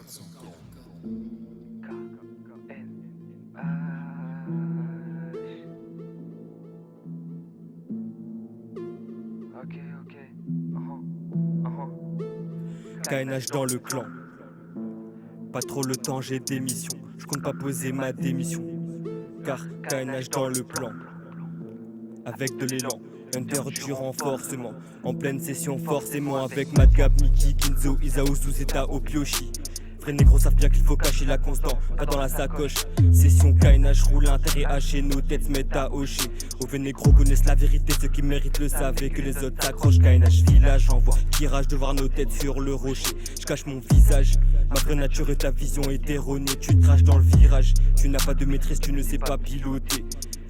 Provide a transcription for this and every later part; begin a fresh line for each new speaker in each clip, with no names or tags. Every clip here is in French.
KNH dans le clan. Pas trop le temps, j'ai démission. Je compte pas poser ma démission. Car KNH dans le plan. Avec de l'élan, Hunter du renforcement. En pleine session forcément. Avec Madgab, Niki, Ginzo, Isao, Zeta, Opioshi. Frères négros savent bien qu'il faut cacher la constante, pas dans la sacoche. Session KNH roule intérêt haché, nos têtes se mettent à hocher. Au négros connaissent la vérité, ceux qui méritent le savent et que les autres s'accrochent. KNH village, j'envoie tirage de voir nos têtes sur le rocher. Je cache mon visage, ma vraie nature et ta vision est erronée. Tu te craches dans le virage, tu n'as pas de maîtrise, tu ne sais pas piloter.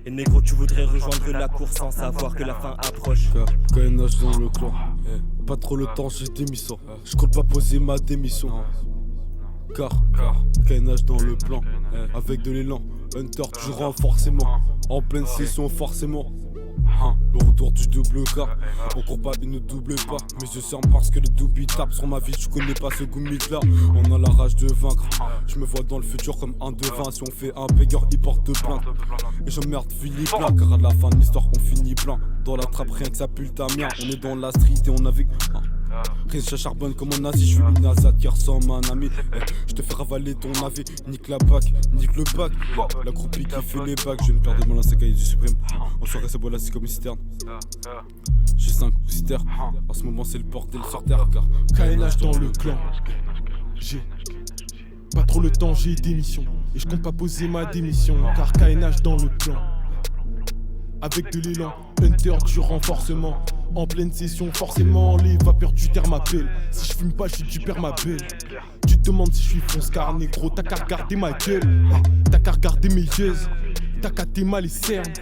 Et négro, tu voudrais rejoindre la course sans savoir que la fin approche.
KNH dans le clan, pas trop le temps, j'ai démission. Je compte pas poser ma démission. Car KNH dans le plan, avec de l'élan, Hunter du renforcement. En pleine session forcément. Le retour du double K, on court pas, il ne double pas. Mes yeux ferment parce que les doubles tapent sur ma vie. Tu connais pas ce gimmick là, on a la rage de vaincre. Je me vois dans le futur comme un devin. Si on fait un payeur, il porte plainte. Et j'emmerde Philippe plein, car à la fin de l'histoire on finit plein. Dans la trappe rien que ça pue ta mère. On est dans la street et on navigue. Rien je charbonne comme un nazi, je suis une Azad qui ressemble à un ami. Je te fais ravaler ton navet, nique la bac, nique le bac. La groupie qui fait les bacs, je ne perds de mon c'est cahier du suprême. En soirée c'est beau là c'est comme une citerne. J'ai 5 ou 6 terres, en ce moment c'est le bordel sur terre. Car
KNH dans le clan. J'ai pas trop le temps, j'ai démission. Et je compte pas poser ma démission. Car KNH dans le plan. Avec de l'élan, Hunter du renforcement. En pleine session, forcément, les vapeurs du terre m'appellent. Si je fume pas, je suis du père ma belle. Tu te demandes si je suis fonce car négro, t'as qu'à regarder ma gueule. T'as qu'à regarder mes yeux, t'as qu'à t'aimer les cernes.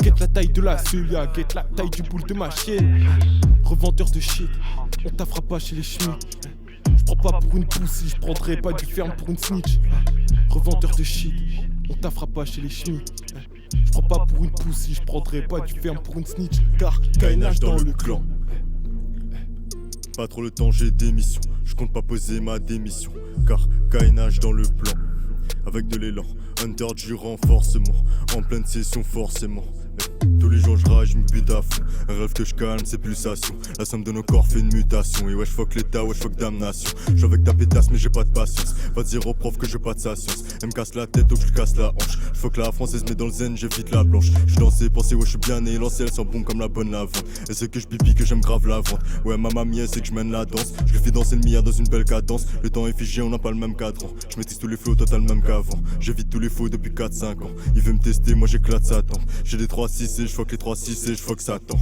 Guette la taille de la celia, guette la taille du boule de ma chaîne. Revendeur de shit, on t'affera pas chez les schmitts. Je prends pas pour une poussie, je prendrai pas du ferme pour une snitch. Revendeur de shit, on t'affera pas chez les schmitts. Je prends pas pour une poussie, je prendrai pas du ferme pour une snitch. Car KNH dans le clan.
Pas trop le temps, j'ai démission. Je compte pas poser ma démission. Car KNH dans le plan. Avec de l'élan, Hunter du renforcement. En pleine session forcément. Tous les jours je rage, je me bute à fond. Un rêve que je calme, c'est pulsation. La somme de nos corps fait une mutation. Et wesh fuck l'état, wesh fuck damnation. Je avec ta pétasse mais j'ai pas de patience. Va dire au prof que j'ai pas de sa science. Elle me casse la tête donc je casse la hanche. Je fuck la française mais dans le zen j'évite la blanche. Je dans ses pensées, ouais je suis bien né. Lancé, elles sont bonnes comme la bonne lavande. Et c'est que je bibi que j'aime grave la vente. Ouais ma mamie elle sait que je mène la danse. Je lui fais danser le mia dans une belle cadence. Le temps est figé, on n'a pas le même cadran. Je maîtrise tous les flots, total même qu'avant. J'évite tous les faux depuis 4-5 ans. Il veut me tester, moi j'éclate Satan. J'ai des 3-6 et je fuck les 3-6 et je fuck Satan.